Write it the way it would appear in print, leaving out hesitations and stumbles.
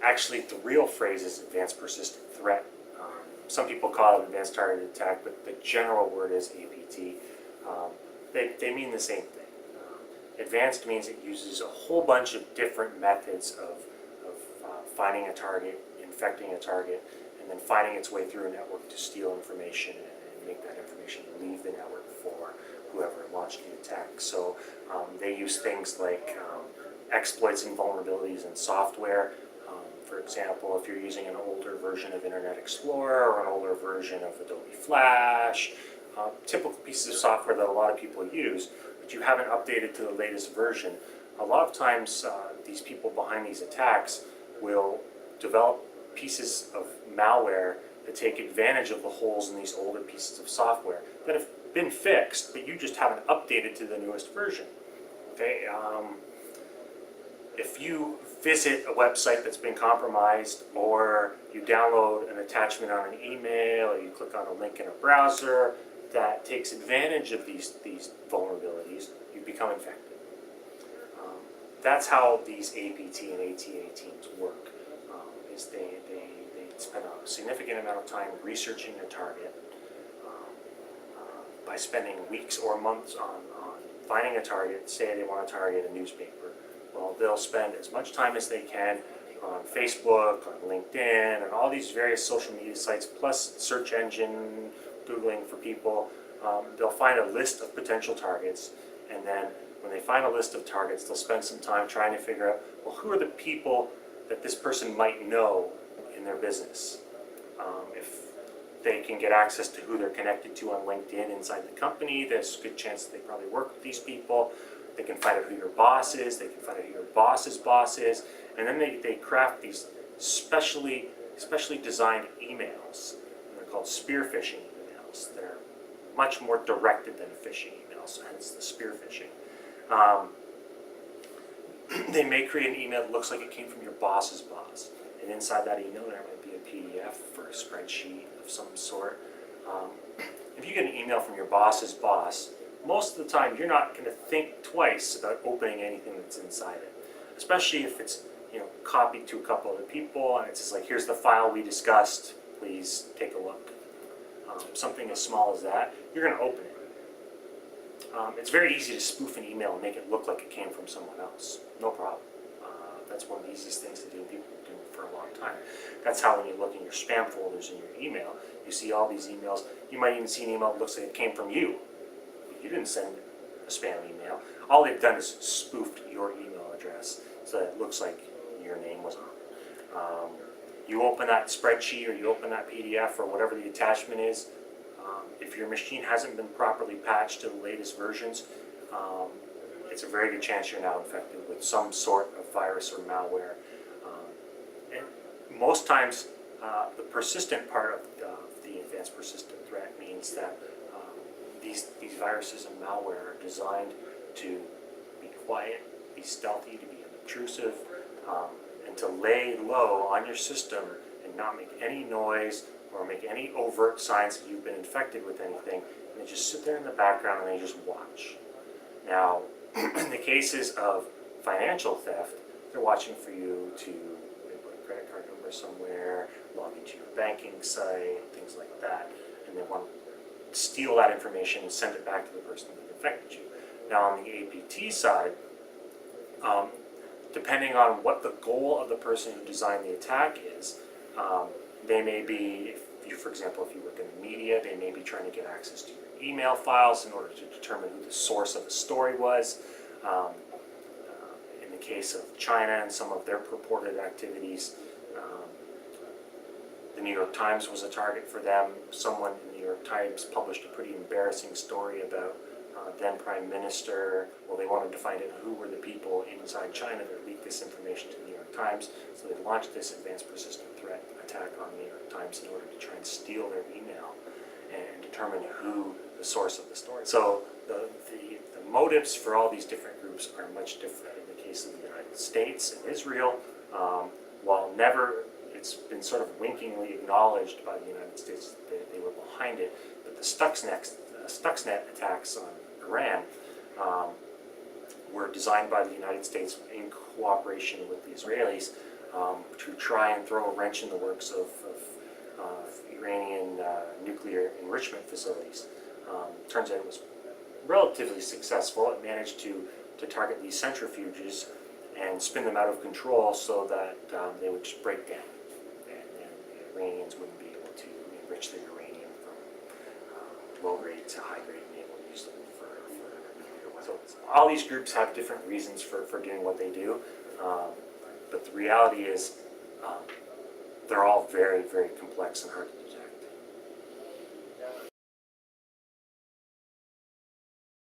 Actually, the real phrase is advanced persistent threat. Some people call it advanced targeted attack, but the general word is APT. They mean the same thing. Advanced means it uses a whole bunch of different methods of finding a target, infecting a target, and then finding its way through a network to steal information and make that information leave the network for whoever launched the attack. So they use things like exploits and vulnerabilities in software. For example, if you're using an older version of Internet Explorer or an older version of Adobe Flash, typical pieces of software that a lot of people use, but you haven't updated to the latest version, a lot of times these people behind these attacks will develop pieces of malware that take advantage of the holes in these older pieces of software that have been fixed, but you just haven't updated to the newest version. Okay. If you visit a website that's been compromised, or you download an attachment on an email, or you click on a link in a browser that takes advantage of these vulnerabilities, you become infected. That's how these APT and ATA teams work. Is they spend a significant amount of time researching a target by spending weeks or months on finding a target. Say they want to target a newspaper. Well, they'll spend as much time as they can on Facebook, on LinkedIn, and all these various social media sites, plus search engine, Googling for people. They'll find a list of potential targets, and then when they find a list of targets, they'll spend some time trying to figure out, well, who are the people that this person might know in their business. If they can get access to who they're connected to on LinkedIn inside the company, there's a good chance that they probably work with these people. They can find out who your boss is, they can find out who your boss's boss is, and then they craft these specially designed emails. And they're called spear phishing emails. They're much more directed than a phishing email, so hence the spear phishing. They may create an email that looks like it came from your boss's boss, and inside that email there might be a PDF or a spreadsheet of some sort. If you get an email from your boss's boss, most of the time you're not going to think twice about opening anything that's inside it, especially if it's copied to a couple other people and it's just like, here's the file we discussed, please take a look. Something as small as that, you're going to open it. It's very easy to spoof an email and make it look like it came from someone else. No problem. That's one of the easiest things to do. People have been doing it for a long time. That's how when you look in your spam folders in your email, you see all these emails. You might even see an email that looks like it came from you. You didn't send a spam email. All they've done is spoofed your email address so that it looks like your name was on it. You open that spreadsheet or you open that PDF or whatever the attachment is, if your machine hasn't been properly patched to the latest versions, it's a very good chance you're now infected with some sort of virus or malware. And most times, the persistent part of the advanced persistent threat means that these viruses and malware are designed to be quiet, be stealthy, to be unobtrusive, and to lay low on your system and not make any noise or make any overt signs that you've been infected with anything, and they just sit there in the background and they just watch. Now, in the cases of financial theft, they're watching for you to put a credit card number somewhere, log into your banking site, things like that, and they want to steal that information and send it back to the person that infected you. Now, on the APT side, depending on what the goal of the person who designed the attack is, they may be, for example, if you work in the media, they may be trying to get access to your email files in order to determine who the source of the story was. In the case of China and some of their purported activities, the New York Times was a target for them. Someone in the New York Times published a pretty embarrassing story about then Prime Minister. Well, they wanted to find out who were the people inside China that leaked this information to the New York Times, so they launched this advanced persistent threat attack on the New York Times in order to try and steal their email and determine who the source of the story. So the motives for all these different groups are much different. In the case of the United States and Israel, while never, it's been sort of winkingly acknowledged by the United States that they were behind it, but the Stuxnet attacks on Iran were designed by the United States in cooperation with the Israelis to try and throw a wrench in the works of Iranian nuclear enrichment facilities. Turns out it was relatively successful. It managed to target these centrifuges and spin them out of control so that they would just break down, and the Iranians wouldn't be able to enrich their uranium from low grade to high grade and be able to use them for nuclear weapons. So all these groups have different reasons for doing what they do, but the reality is they're all very, very complex and hard to